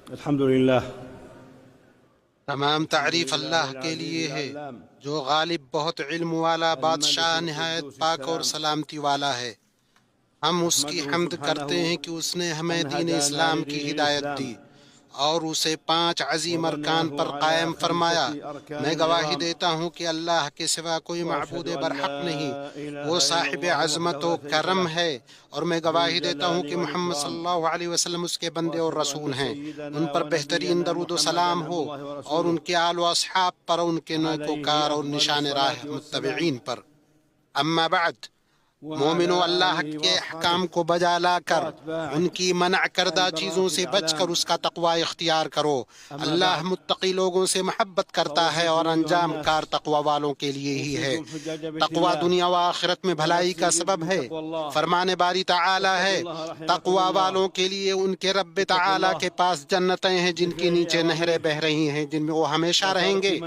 الحمدللہ، تمام تعریف اللہ کے لیے ہے جو غالب بہت علم والا بادشاہ نہایت پاک اور سلامتی والا ہے۔ ہم اس کی حمد کرتے ہیں کہ اس نے ہمیں دین اسلام کی ہدایت دی اور اسے 5 عظیم ارکان پر قائم فرمایا۔ میں گواہی دیتا ہوں کہ اللہ کے سوا کوئی معبود برحق نہیں، وہ صاحب عظمت و کرم ہے، اور میں گواہی دیتا ہوں کہ محمد صلی اللہ علیہ وسلم اس کے بندے اور رسول ہیں۔ ان پر بہترین درود و سلام ہو اور ان کے آل و اصحاب پر، ان کے نیکوکار اور نشان راہ متبعین پر۔ اما بعد، مومنو، اللہ کے احکام کو بجا لا کر ان کی منع کردہ چیزوں سے بچ کر اس کا تقوی اختیار کرو۔ اللہ متقی لوگوں سے محبت کرتا ہے اور انجام کار تقوی والوں کے لیے ہی ہے۔ تقوی دنیا و آخرت میں بھلائی کا سبب ہے۔ فرمان باری تعالی ہے، تقوی والوں کے لیے ان کے رب تعالی کے پاس جنتیں ہیں جن کے نیچے نہریں بہہ رہی ہیں، جن میں وہ ہمیشہ رہیں گے،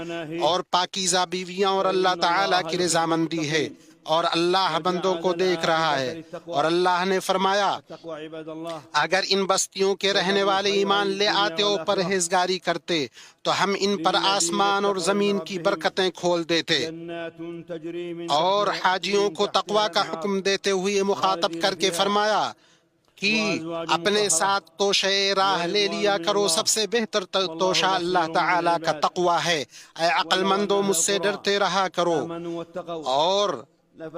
اور پاکیزہ بیویاں اور اللہ تعالی کی رضامندی ہے، اور اللہ بندوں کو دیکھ رہا ہے۔ اور اللہ نے فرمایا، اگر ان بستیوں کے رہنے والے ایمان لے آتے اور پرہیزگاری کرتے تو ہم ان پر آسمان اور زمین کی برکتیں کھول دیتے۔ اور حاجیوں کو تقوی کا حکم دیتے ہوئے مخاطب کر کے فرمایا کہ اپنے ساتھ توشہ راہ لے لیا کرو، سب سے بہتر توشہ اللہ تعالیٰ کا تقوی ہے۔ اے عقل مندو، مجھ سے ڈرتے رہا کرو۔ اور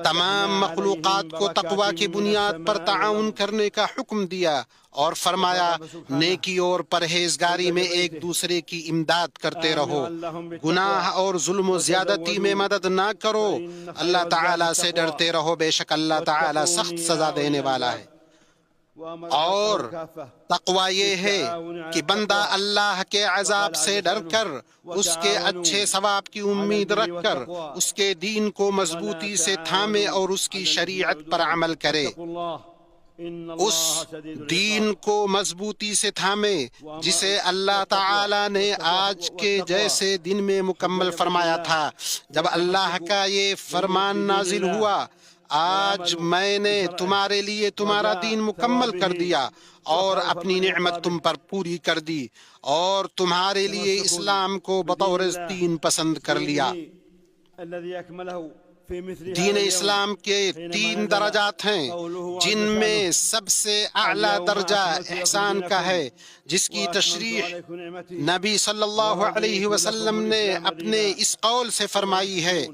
تمام مخلوقات کو تقوی کی بنیاد پر تعاون کرنے کا حکم دیا، اور فرمایا نیکی اور پرہیزگاری میں ایک دوسرے کی امداد کرتے رہو، گناہ اور ظلم و زیادتی میں مدد نہ کرو، اللہ تعالیٰ سے ڈرتے رہو، بے شک اللہ تعالیٰ سخت سزا دینے والا ہے۔ اور تقوی یہ ہے کہ بندہ اللہ کے عذاب سے ڈر کر، اس کے اچھے ثواب کی امید رکھ کر، اس کے دین کو مضبوطی سے تھامے اور اس کی شریعت پر عمل کرے۔ اس دین کو مضبوطی سے تھامے جسے اللہ تعالی نے آج کے جیسے دن میں مکمل فرمایا تھا، جب اللہ کا یہ فرمان نازل ہوا، آج میں نے تمہارے لیے تمہارا دین مکمل کر دیا اور اپنی نعمت تم پر پوری کر دی، اور تمہارے لیے اسلام کو بطور دین پسند کر لیا۔ دین اسلام کے 3 درجات ہیں، جن میں سب سے اعلیٰ درجہ احسان کا ہے، جس کی تشریح نبی صلی اللہ علیہ وسلم نے اپنے اس قول سے فرمائی ہے،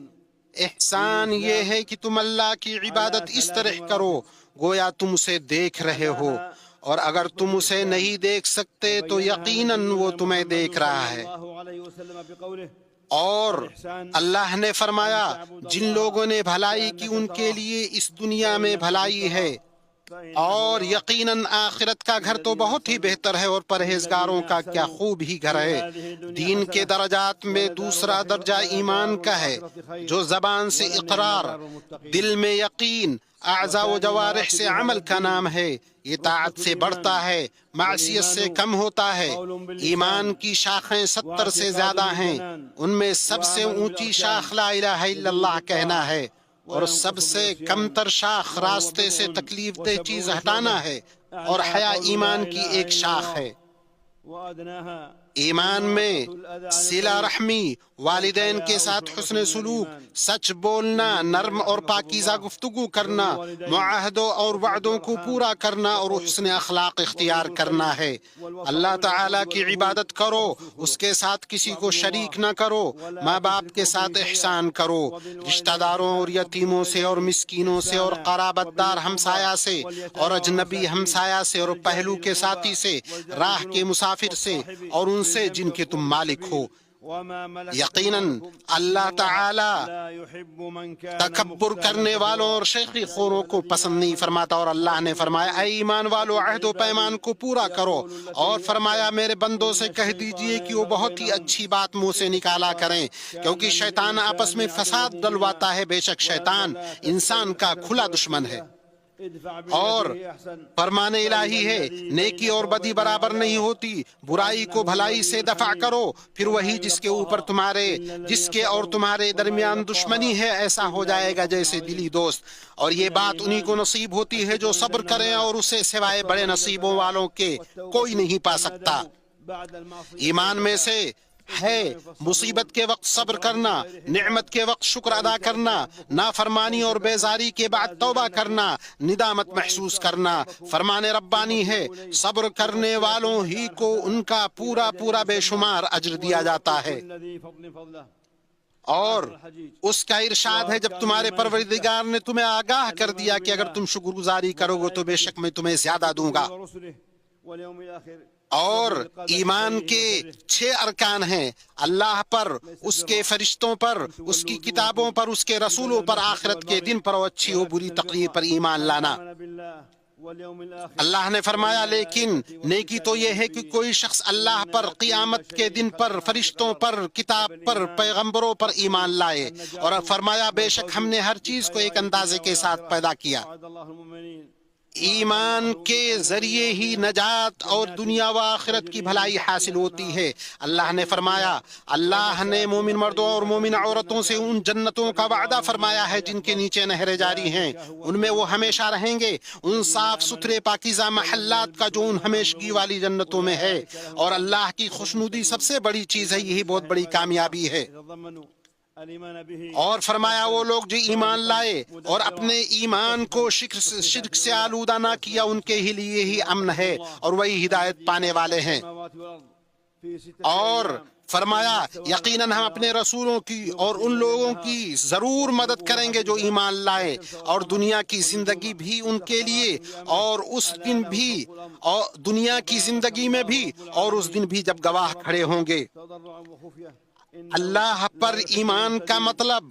احسان یہ ہے کہ تم اللہ کی عبادت اس طرح کرو گویا تم اسے دیکھ رہے ہو، اور اگر تم اسے نہیں دیکھ سکتے تو یقیناً وہ تمہیں دیکھ رہا ہے۔ اور اللہ نے فرمایا، جن لوگوں نے بھلائی کی ان کے لیے اس دنیا میں بھلائی ہے، اور یقیناً آخرت کا گھر تو بہت ہی بہتر ہے، اور پرہیزگاروں کا کیا خوب ہی گھر ہے۔ دین کے درجات میں دوسرا درجہ ایمان کا ہے، جو زبان سے اقرار، دل میں یقین، اعضاء و جوارح سے عمل کا نام ہے۔ یہ طاعت سے بڑھتا ہے، معصیت سے کم ہوتا ہے۔ ایمان کی شاخیں 70 سے زیادہ ہیں، ان میں سب سے اونچی شاخ لا الہ الا اللہ کہنا ہے، اور سب سے کم تر شاخ راستے سے تکلیف دہ چیز ہٹانا ہے، اور حیا ایمان کی ایک شاخ ہے۔ ایمان میں صلہ رحمی، والدین کے ساتھ حسن سلوک، سچ بولنا، نرم اور پاکیزہ گفتگو کرنا، معاہدوں اور وعدوں کو پورا کرنا، اور حسن اخلاق اختیار کرنا ہے۔ اللہ تعالیٰ کی عبادت کرو، اس کے ساتھ کسی کو شریک نہ کرو، ماں باپ کے ساتھ احسان کرو، رشتہ داروں اور یتیموں سے اور مسکینوں سے اور قرابت دار ہمسایہ سے اور اجنبی ہمسایہ سے اور پہلو کے ساتھی سے، راہ کے مسافر سے اور ان سے جن کے تم مالک ہو۔ یقیناً اللہ تعالی تکبر کرنے والوں اور شیخی خوروں کو پسند نہیں فرماتا، اور اللہ نے فرمایا، اے ایمان والو، عہد و پیمان کو پورا کرو، اور فرمایا میرے بندوں سے کہہ دیجئے کہ وہ بہت ہی اچھی بات منہ سے نکالا کریں، کیونکہ شیطان آپس میں فساد ڈلواتا ہے، بے شک شیطان انسان کا کھلا دشمن ہے۔ اور فرمان الہی ہے، نیکی اور بدی برابر نہیں ہوتی، برائی کو بھلائی سے دفع کرو، پھر وہی جس کے اور تمہارے درمیان دشمنی ہے ایسا ہو جائے گا جیسے دلی دوست، اور یہ بات انہی کو نصیب ہوتی ہے جو صبر کریں، اور اسے سوائے بڑے نصیبوں والوں کے کوئی نہیں پا سکتا۔ ایمان میں سے ہے مصیبت کے وقت صبر کرنا، نعمت کے وقت شکر ادا کرنا، نافرمانی اور بیزاری کے بعد توبہ کرنا، ندامت محسوس کرنا۔ فرمان ربانی ہے صبر کرنے والوں ہی کو ان کا پورا پورا بے شمار اجر دیا جاتا ہے۔ اور اس کا ارشاد ہے جب تمہارے پروردگار نے تمہیں آگاہ کر دیا کہ اگر تم شکر گزاری کرو گے تو بے شک میں تمہیں زیادہ دوں گا۔ اور ایمان کے 6 ارکان ہیں: اللہ پر، اس کے فرشتوں پر، اس کی کتابوں پر، اس کے رسولوں پر، آخرت کے دن پر اور اچھی و بری تقدیر پر ایمان لانا۔ اللہ نے فرمایا لیکن نیکی تو یہ ہے کہ کوئی شخص اللہ پر، قیامت کے دن پر، فرشتوں پر، کتاب پر، پیغمبروں پر ایمان لائے۔ اور فرمایا بے شک ہم نے ہر چیز کو ایک اندازے کے ساتھ پیدا کیا۔ ایمان کے ذریعے ہی نجات اور دنیا و آخرت کی بھلائی حاصل ہوتی ہے۔ اللہ نے فرمایا اللہ نے مومن مردوں اور مومن عورتوں سے ان جنتوں کا وعدہ فرمایا ہے جن کے نیچے نہریں جاری ہیں، ان میں وہ ہمیشہ رہیں گے، ان صاف ستھرے پاکیزہ محلات کا جو ان ہمیشگی والی جنتوں میں ہے۔ اور اللہ کی خوشنودی سب سے بڑی چیز ہے، یہی بہت بڑی کامیابی ہے۔ اور فرمایا وہ لوگ جو ایمان لائے اور اپنے ایمان کو شرک سے آلودہ نہ کیا، ان کے ہی لیے ہی امن ہے اور وہی ہدایت پانے والے ہیں۔ اور فرمایا یقیناً ہم اپنے رسولوں کی اور ان لوگوں کی ضرور مدد کریں گے جو ایمان لائے، اور دنیا کی زندگی بھی ان کے لیے، اور اس دن بھی، اور دنیا کی زندگی میں بھی، اور اس دن بھی جب گواہ کھڑے ہوں گے۔ اللہ پر ایمان کا مطلب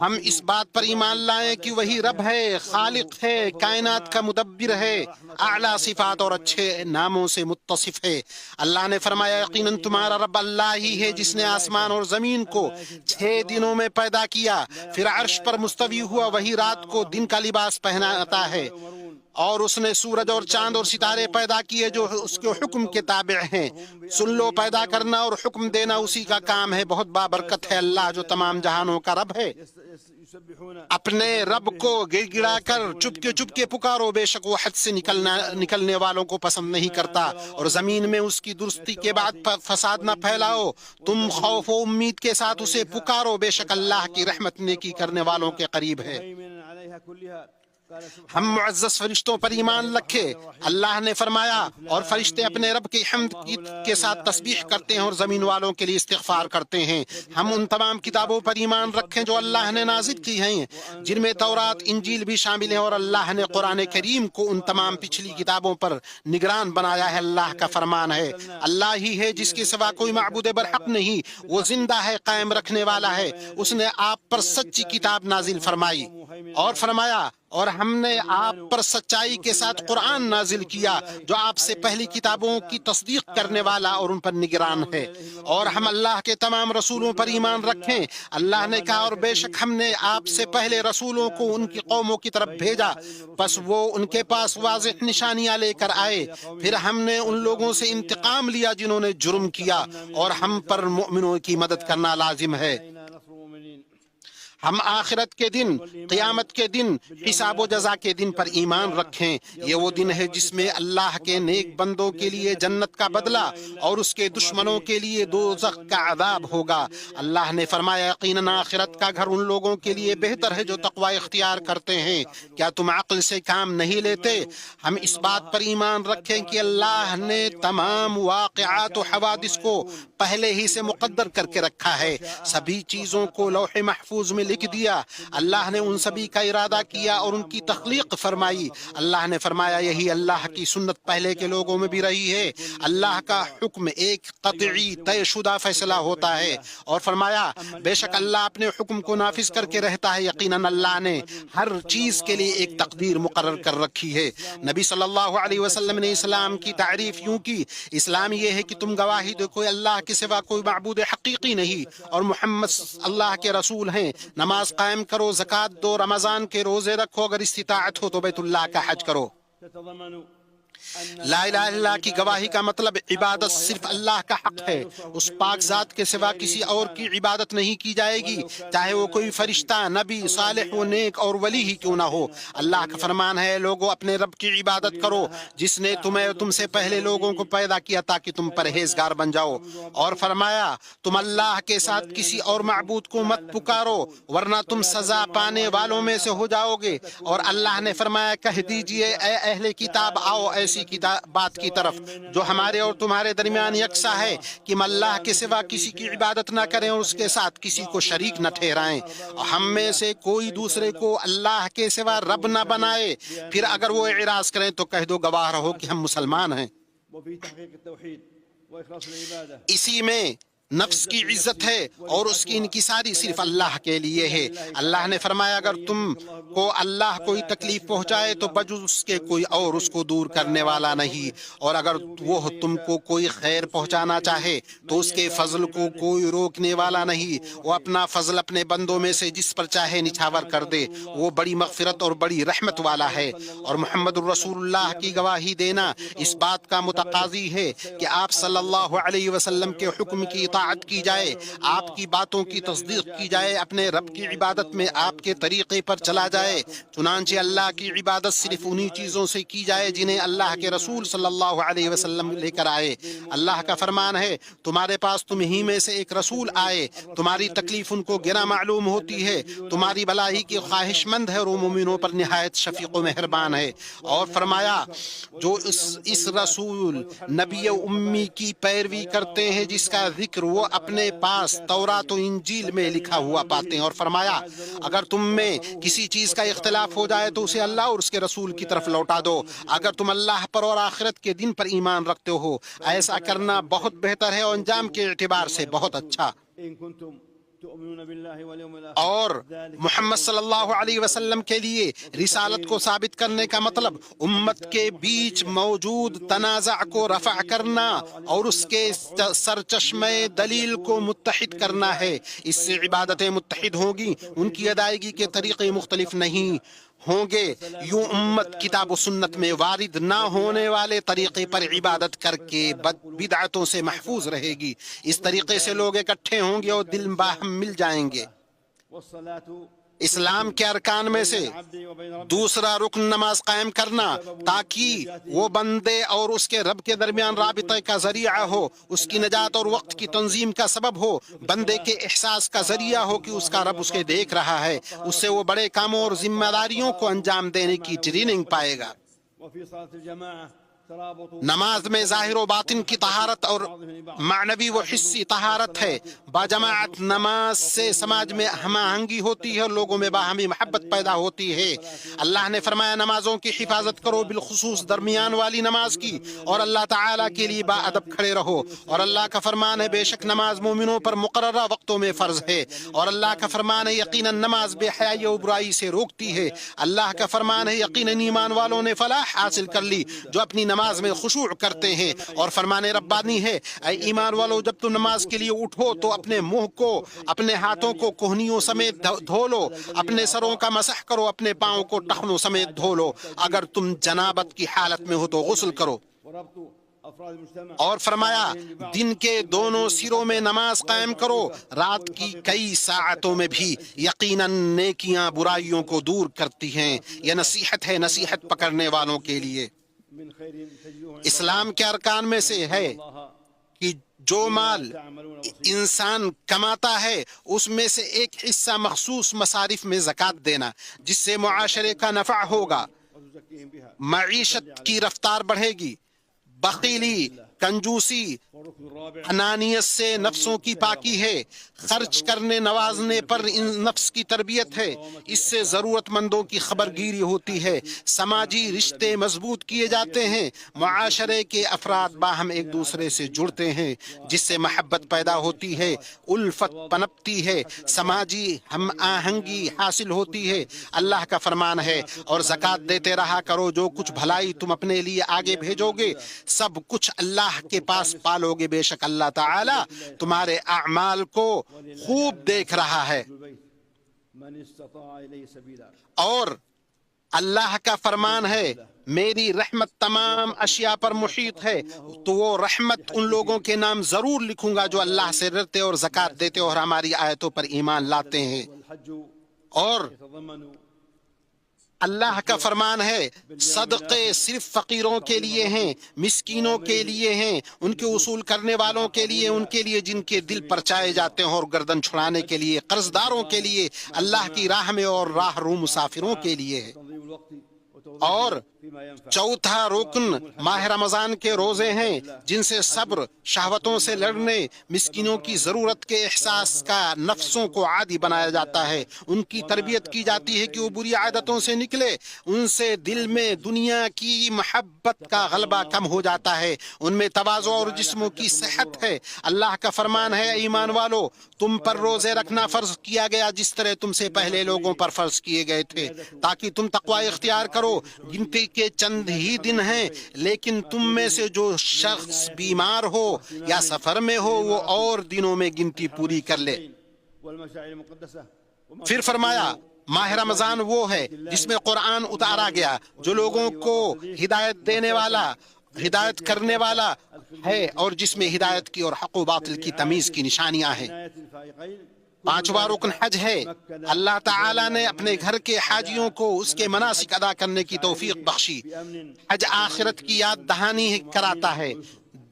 ہم اس بات پر ایمان لائیں کہ وہی رب ہے، خالق ہے، کائنات کا مدبر ہے، اعلیٰ صفات اور اچھے ناموں سے متصف ہے۔ اللہ نے فرمایا یقیناً تمہارا رب اللہ ہی ہے جس نے آسمان اور زمین کو 6 دنوں میں پیدا کیا، پھر عرش پر مستوی ہوا، وہی رات کو دن کا لباس پہناتا ہے، اور اس نے سورج اور چاند اور ستارے پیدا کیے جو اس کے حکم کے تابع ہیں۔ سن لو، پیدا کرنا اور حکم دینا اسی کا کام ہے، بہت بابرکت ہے اللہ جو تمام جہانوں کا رب ہے۔ اپنے رب کو گڑ گڑا کر چپ کے پکارو، بے شک وہ حد سے نکلنے والوں کو پسند نہیں کرتا، اور زمین میں اس کی درستی کے بعد فساد نہ پھیلاؤ، تم خوف و امید کے ساتھ اسے پکارو، بے شک اللہ کی رحمت نیکی کرنے والوں کے قریب ہے۔ ہم معزز فرشتوں پر ایمان رکھے۔ اللہ نے فرمایا اور فرشتے اپنے رب کی حمد کے ساتھ تسبیح کرتے ہیں اور زمین والوں کے لیے استغفار کرتے ہیں۔ ہم ان تمام کتابوں پر ایمان رکھیں جو اللہ نے نازل کی ہیں، جن میں تورات، انجیل بھی شامل ہیں، اور اللہ نے قرآن کریم کو ان تمام پچھلی کتابوں پر نگران بنایا ہے۔ اللہ کا فرمان ہے اللہ ہی ہے جس کے سوا کوئی معبود برحق نہیں، وہ زندہ ہے، قائم رکھنے والا ہے، اس نے آپ پر سچی کتاب نازل فرمائی۔ اور فرمایا اور ہم نے آپ پر سچائی کے ساتھ قرآن نازل کیا جو آپ سے پہلی کتابوں کی تصدیق کرنے والا اور ان پر نگران ہے۔ اور ہم اللہ کے تمام رسولوں پر ایمان رکھیں۔ اللہ نے کہا اور بے شک ہم نے آپ سے پہلے رسولوں کو ان کی قوموں کی طرف بھیجا، پس وہ ان کے پاس واضح نشانیاں لے کر آئے، پھر ہم نے ان لوگوں سے انتقام لیا جنہوں نے جرم کیا، اور ہم پر مؤمنوں کی مدد کرنا لازم ہے۔ ہم آخرت کے دن، قیامت کے دن، حساب و جزا کے دن پر ایمان رکھیں۔ یہ وہ دن ہے جس میں اللہ کے نیک بندوں کے لیے جنت کا بدلہ اور اس کے دشمنوں کے لیے دوزخ کا عذاب ہوگا۔ اللہ نے فرمایا یقیناً آخرت کا گھر ان لوگوں کے لیے بہتر ہے جو تقوی اختیار کرتے ہیں۔ کیا تم عقل سے کام نہیں لیتے؟ ہم اس بات پر ایمان رکھیں کہ اللہ نے تمام واقعات و حوادث کو پہلے ہی سے مقدر کر کے رکھا ہے، سبھی چیزوں کو لوح محفوظ میں لکھ دیا۔ اللہ نے ان سبھی کا ارادہ کیا اور ان کی تخلیق فرمائی۔ اللہ نے فرمایا یہی اللہ کی سنت پہلے کے لوگوں میں بھی رہی ہے، اللہ کا حکم ایک قطعی طے شدہ فیصلہ ہوتا ہے۔ اور فرمایا بے شک اللہ اپنے حکم کو نافذ کر کے رہتا ہے، یقیناً اللہ نے ہر چیز کے لیے ایک تقدیر مقرر کر رکھی ہے۔ نبی صلی اللہ علیہ وسلم نے اسلام کی تعریف یوں کی، اسلام یہ ہے کہ تم گواہی دو کوئی اللہ کے سوا کوئی معبود حقیقی نہیں اور محمد اللہ کے رسول ہیں، نماز قائم کرو، زکوٰۃ دو، رمضان کے روزے رکھو، اگر استطاعت ہو تو بیت اللہ کا حج کرو۔ لا الہ الا اللہ کی گواہی کا مطلب عبادت صرف اللہ کا حق ہے، اس پاک ذات کے سوا کسی اور کی عبادت نہیں کی جائے گی، چاہے وہ کوئی فرشتہ، نبی، صالح و نیک اور ولی ہی کیوں نہ ہو۔ اللہ کا فرمان ہے، لوگوں اپنے رب کی عبادت کرو جس نے تمہیں اور تم سے پہلے لوگوں کو پیدا کیا تاکہ تم پرہیزگار بن جاؤ۔ اور فرمایا تم اللہ کے ساتھ کسی اور معبود کو مت پکارو ورنہ تم سزا پانے والوں میں سے ہو جاؤ گے۔ اور اللہ نے فرمایا کہہ دیجئے اے اہل کتاب، آؤ ایسی بات کی طرف جو ہمارے اور تمہارے درمیان یکساں ہے کہ ہم اللہ کے سوا کسی کی عبادت نہ کریں اور اس کے ساتھ کسی کو شریک نہ ٹھہرائیں، اور ہم میں سے کوئی دوسرے کو اللہ کے سوا رب نہ بنائے۔ پھر اگر وہ اعراض کریں تو کہہ دو گواہ رہو کہ ہم مسلمان ہیں۔ اسی میں نفس کی عزت ہے اور اس کی انکساری صرف اللہ کے لیے ہے۔ اللہ نے فرمایا اگر تم کو اللہ کوئی تکلیف پہنچائے تو بجز اس کے کوئی اور اس کو دور کرنے والا نہیں، اور اگر وہ تم کو کوئی خیر پہنچانا چاہے تو اس کے فضل کو کوئی روکنے والا نہیں، وہ اپنا فضل اپنے بندوں میں سے جس پر چاہے نچھاور کر دے، وہ بڑی مغفرت اور بڑی رحمت والا ہے۔ اور محمد الرسول اللہ کی گواہی دینا اس بات کا متقاضی ہے کہ آپ صلی اللہ علیہ وسلم کے حکم کی اطاعت کی جائے، آپ کی باتوں کی تصدیق کی جائے، اپنے رب کی عبادت میں آپ کے طریقے پر چلا جائے۔ چنانچہ اللہ کی عبادت صرف انہی چیزوں سے کی جائے جنہیں اللہ کے رسول صلی اللہ علیہ وسلم لے کر آئے۔ اللہ کا فرمان ہے تمہارے پاس تمہیں میں سے ایک رسول آئے، تمہاری تکلیف ان کو گرا معلوم ہوتی ہے، تمہاری بھلائی کی خواہش مند ہے اور وہ مومنوں پر نہایت شفیق و مہربان ہے۔ اور فرمایا جو اس رسول نبی امی کی پیروی کرتے ہیں جس کا ذکر وہ اپنے پاس تورات و انجیل میں لکھا ہوا پاتے ہیں۔ اور فرمایا اگر تم میں کسی چیز کا اختلاف ہو جائے تو اسے اللہ اور اس کے رسول کی طرف لوٹا دو، اگر تم اللہ پر اور آخرت کے دن پر ایمان رکھتے ہو، ایسا کرنا بہت بہتر ہے اور انجام کے اعتبار سے بہت اچھا۔ اور محمد صلی اللہ علیہ وسلم کے لیے رسالت کو ثابت کرنے کا مطلب امت کے بیچ موجود تنازع کو رفع کرنا اور اس کے سرچشمہ دلیل کو متحد کرنا ہے۔ اس سے عبادتیں متحد ہوں گی، ان کی ادائیگی کے طریقے مختلف نہیں ہوں گے، یوں امت کتاب و سنت میں وارد نہ ہونے والے طریقے پر عبادت کر کے بدعتوں سے محفوظ رہے گی۔ اس طریقے سے لوگ اکٹھے ہوں گے اور دل باہم مل جائیں گے۔ اسلام کے ارکان میں سے دوسرا رکن نماز قائم کرنا تاکہ وہ بندے اور اس کے رب کے درمیان رابطے کا ذریعہ ہو، اس کی نجات اور وقت کی تنظیم کا سبب ہو، بندے کے احساس کا ذریعہ ہو کہ اس کا رب اسے دیکھ رہا ہے، اس سے وہ بڑے کاموں اور ذمہ داریوں کو انجام دینے کی ٹریننگ پائے گا۔ نماز میں ظاہر و باطن کی طہارت اور معنوی و حسی طہارت ہے۔ باجماعت نماز سے سماج میں ہم آہنگی ہوتی ہے اور لوگوں میں باہمی محبت پیدا ہوتی ہے۔ اللہ نے فرمایا نمازوں کی حفاظت کرو، بالخصوص درمیان والی نماز کی، اور اللہ تعالیٰ کے لیے با ادب کھڑے رہو۔ اور اللہ کا فرمان ہے بے شک نماز مومنوں پر مقررہ وقتوں میں فرض ہے، اور اللہ کا فرمان ہے یقیناً نماز بے حیائی و برائی سے روکتی ہے۔ اللہ کا فرمان ہے یقیناً ایمان والوں نے فلاح حاصل کر لی جو اپنی نماز میں خشوع کرتے ہیں۔ اور فرمان ربانی ہے اے ایمان والو جب تم نماز کے لیے اٹھو تو اپنے منہ کو، اپنے ہاتھوں کو کوہنیوں سمیت دھو لو، اپنے سروں کا مسح کرو، اپنے پاؤں کو ٹخنوں سمیت دھو لو، اگر تم جنابت کی حالت میں ہو تو غسل کرو۔ اور فرمایا دن کے دونوں سروں میں نماز قائم کرو، رات کی کئی ساعتوں میں بھی، یقیناً نیکیاں برائیوں کو دور کرتی ہیں۔ یہ نصیحت ہے نصیحت پکڑنے والوں کے لیے۔ اسلام کے ارکان میں سے ہے کہ جو مال انسان کماتا ہے اس میں سے ایک حصہ مخصوص مصارف میں زکوٰۃ دینا، جس سے معاشرے کا نفع ہوگا، معیشت کی رفتار بڑھے گی۔ بخیلی، کنجوسی، انانیت سے نفسوں کی پاکی ہے، خرچ کرنے نوازنے پر نفس کی تربیت ہے، اس سے ضرورت مندوں کی خبرگیری ہوتی ہے، سماجی رشتے مضبوط کیے جاتے ہیں، معاشرے کے افراد باہم ایک دوسرے سے جڑتے ہیں جس سے محبت پیدا ہوتی ہے، الفت پنپتی ہے، سماجی ہم آہنگی حاصل ہوتی ہے۔ اللہ کا فرمان ہے اور زکوٰۃ دیتے رہا کرو، جو کچھ بھلائی تم اپنے لیے آگے بھیجو گے سب کچھ اللہ کے پاس پالو گے، بے شک اللہ تعالیٰ تمہارے اعمال کو خوب دیکھ رہا ہے۔ اور اللہ کا فرمان ہے میری رحمت تمام اشیاء پر محیط ہے، تو وہ رحمت ان لوگوں کے نام ضرور لکھوں گا جو اللہ سے ڈرتے اور زکوٰۃ دیتے اور ہماری آیتوں پر ایمان لاتے ہیں۔ اور اللہ کا فرمان ہے صدقے صرف فقیروں کے لیے ہیں، مسکینوں کے لیے ہیں، ان کے وصول کرنے والوں کے لیے، ان کے لیے جن کے دل پرچائے جاتے ہیں، اور گردن چھڑانے کے لیے، قرض داروں کے لیے، اللہ کی راہ میں اور راہ رو مسافروں کے لیے ہے۔ اور چوتھا رکن ماہ رمضان کے روزے ہیں، جن سے صبر، شہوتوں سے لڑنے، مسکینوں کی ضرورت کے احساس کا نفسوں کو عادی بنایا جاتا ہے، ان کی تربیت کی جاتی ہے کہ وہ بری عادتوں سے نکلے، ان سے دل میں دنیا کی محبت کا غلبہ کم ہو جاتا ہے، ان میں تواضع اور جسموں کی صحت ہے۔ اللہ کا فرمان ہے ایمان والو، تم پر روزے رکھنا فرض کیا گیا جس طرح تم سے پہلے لوگوں پر فرض کیے گئے تھے، تاکہ تم تقوی اختیار کرو۔ گنتی کے چند ہی دن ہیں، لیکن تم میں سے جو شخص بیمار ہو یا سفر میں ہو وہ اور دنوں میں گنتی پوری کر لے۔ پھر فرمایا ماہ رمضان وہ ہے جس میں قرآن اتارا گیا، جو لوگوں کو ہدایت دینے والا، ہدایت کرنے والا ہے، اور جس میں ہدایت کی اور حق و باطل کی تمیز کی نشانیاں ہیں۔ پانچواں رکن حج ہے۔ اللہ تعالیٰ نے اپنے گھر کے حاجیوں کو اس کے مناسک ادا کرنے کی توفیق بخشی۔ حج آخرت کی یاد دہانی کراتا ہے،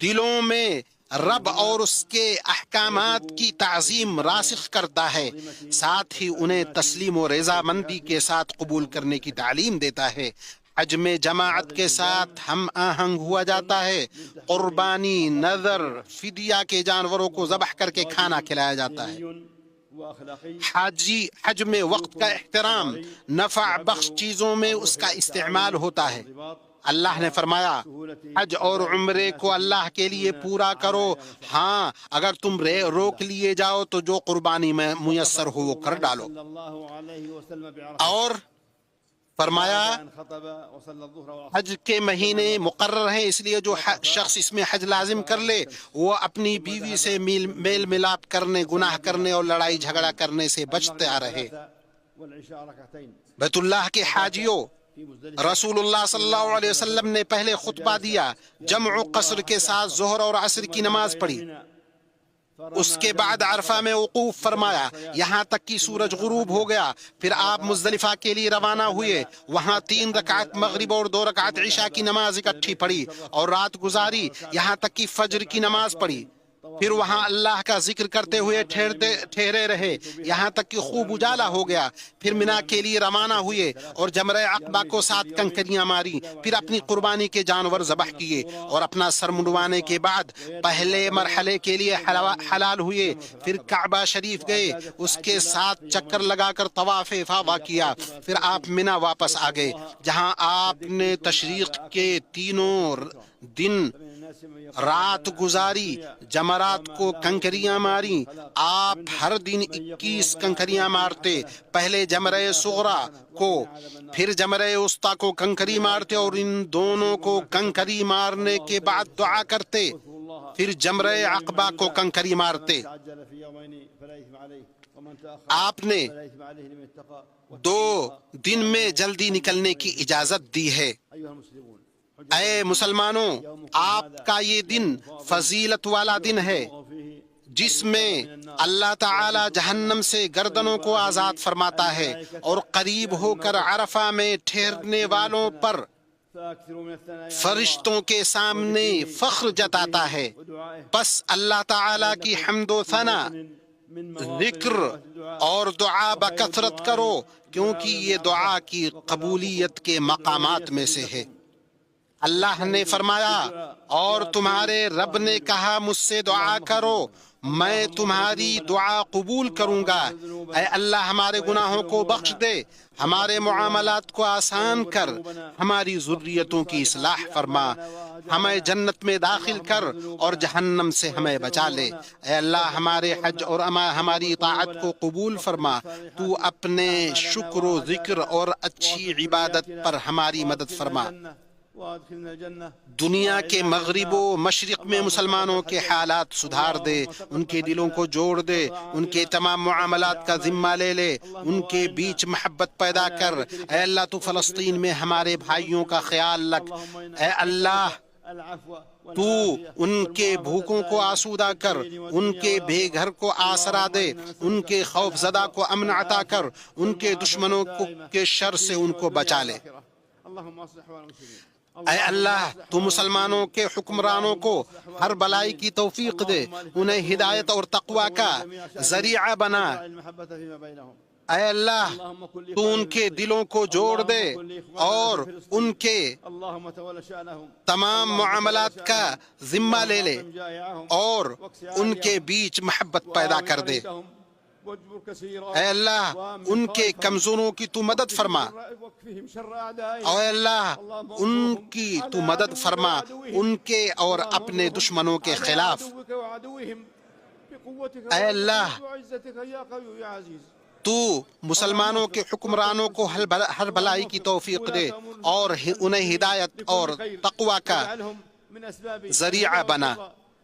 دلوں میں رب اور اس کے احکامات کی تعظیم راسخ کرتا ہے، ساتھ ہی انہیں تسلیم و رضامندی کے ساتھ قبول کرنے کی تعلیم دیتا ہے۔ حج میں جماعت کے ساتھ ہم آہنگ ہوا جاتا ہے، قربانی، نذر، فدیہ کے جانوروں کو ذبح کر کے کھانا کھلایا جاتا ہے۔ حج میں وقت کا احترام، نفع بخش چیزوں میں اس کا استعمال ہوتا ہے۔ اللہ نے فرمایا حج اور عمرے کو اللہ کے لیے پورا کرو، ہاں اگر تم روک لیے جاؤ تو جو قربانی میں میسر ہو وہ کر ڈالو۔ اور فرمایا حج کے مہینے مقرر ہیں، اس لیے جو شخص اس میں حج لازم کر لے وہ اپنی بیوی سے میل ملاپ کرنے، گناہ کرنے اور لڑائی جھگڑا کرنے سے بچتا رہے۔ بیت اللہ کے حاجیوں، رسول اللہ صلی اللہ علیہ وسلم نے پہلے خطبہ دیا، جمع و قصر کے ساتھ ظہر اور عصر کی نماز پڑھی، اس کے بعد عرفہ میں وقوف فرمایا یہاں تک کہ سورج غروب ہو گیا، پھر آپ مزدلفہ کے لیے روانہ ہوئے، وہاں 3 رکعت مغرب اور 2 رکعت عشاء کی نماز اکٹھی پڑھی اور رات گزاری یہاں تک کہ فجر کی نماز پڑھی، پھر وہاں اللہ کا ذکر کرتے ہوئے ٹھہرے رہے یہاں تک کہ خوب اجالا ہو گیا، پھر منا کے لیے روانہ ہوئے اور جمرہ عقبہ کو 7 کنکریاں ماری، پھر اپنی قربانی کے جانور ذبح کیے اور اپنا سر منڈوانے کے بعد پہلے مرحلے کے لیے حلال ہوئے، پھر کعبہ شریف گئے، اس کے 7 چکر لگا کر طواف افاضہ کیا، پھر آپ منا واپس آ گئے جہاں آپ نے تشریق کے 3 دن رات گزاری، جمرات کو کنکریاں ماری، آپ ہر دن 21 کنکریاں مارتے، پہلے جمرہ صغرا کو پھر جمرہ وسطیٰ کو کنکری مارتے اور ان دونوں کو کنکری مارنے کے بعد دعا کرتے، پھر جمرہ عقبہ کو کنکری مارتے۔ آپ نے 2 دن میں جلدی نکلنے کی اجازت دی ہے۔ اے مسلمانوں، آپ کا یہ دن فضیلت والا دن ہے جس میں اللہ تعالی جہنم سے گردنوں کو آزاد فرماتا ہے اور قریب ہو کر عرفہ میں ٹھہرنے والوں پر فرشتوں کے سامنے فخر جتاتا ہے۔ پس اللہ تعالی کی حمد و ثنا، ذکر اور دعا بکثرت کرو، کیونکہ یہ دعا کی قبولیت کے مقامات میں سے ہے۔ اللہ نے فرمایا اور تمہارے رب نے کہا مجھ سے دعا کرو میں تمہاری دعا قبول کروں گا۔ اے اللہ ہمارے گناہوں کو بخش دے، ہمارے معاملات کو آسان کر، ہماری ذریتوں کی اصلاح فرما، ہمیں جنت میں داخل کر اور جہنم سے ہمیں بچا لے۔ اے اللہ ہمارے حج اور ہماری اطاعت کو قبول فرما، تو اپنے شکر و ذکر اور اچھی عبادت پر ہماری مدد فرما۔ دنیا کے مغرب و مشرق میں مسلمانوں کے حالات سدھار دے، ان کے دلوں کو جوڑ دے، ان کے تمام معاملات کا ذمہ لے لے، ان کے بیچ محبت پیدا کر۔ اے اللہ تو فلسطین میں ہمارے بھائیوں کا خیال رکھ۔ اے اللہ تو ان کے بھوکوں کو آسودہ کر، ان کے بے گھر کو آسرا دے، ان کے خوف زدہ کو امن عطا کر، ان کے دشمنوں کے شر سے ان کو بچا لے۔ اے اللہ تو مسلمانوں کے حکمرانوں کو ہر بلائی کی توفیق دے، انہیں ہدایت اور تقوی کا ذریعہ بنا۔ اے اللہ تو ان کے دلوں کو جوڑ دے اور ان کے تمام معاملات کا ذمہ لے لے اور ان کے بیچ محبت پیدا کر دے۔ اے اللہ ان کے کمزوروں کی تو مدد فرما، اے اللہ ان کی تو مدد فرما ان کے اور اپنے دشمنوں کے خلاف۔ اے اللہ تو مسلمانوں کے حکمرانوں کو ہر بلائی کی توفیق دے اور انہیں ہدایت اور تقوی کا ذریعہ بنا۔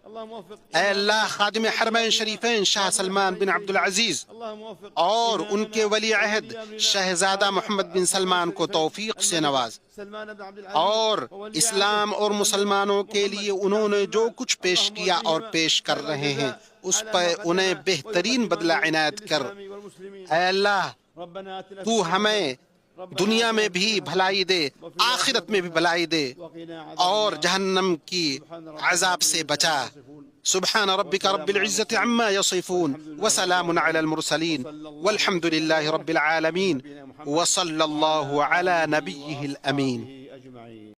اے اللہ خادم حرمین شریفین شاہ سلمان بن عبد العزیز اور ان کے ولی عہد شہزادہ محمد بن سلمان کو توفیق سے نواز، اور اسلام اور مسلمانوں کے لیے انہوں نے جو کچھ پیش کیا اور پیش کر رہے ہیں اس پہ انہیں بہترین بدلہ عنایت کر۔ اے اللہ تو ہمیں دنیا میں بھی بھلائی دے، آخرت میں بھی بھلائی دے، اور جہنم کی عذاب سے بچا۔ سبحان ربك رب العزة عما يصفون وسلام على المرسلين والحمد لله رب العالمين وصلى الله على نبيه الأمين۔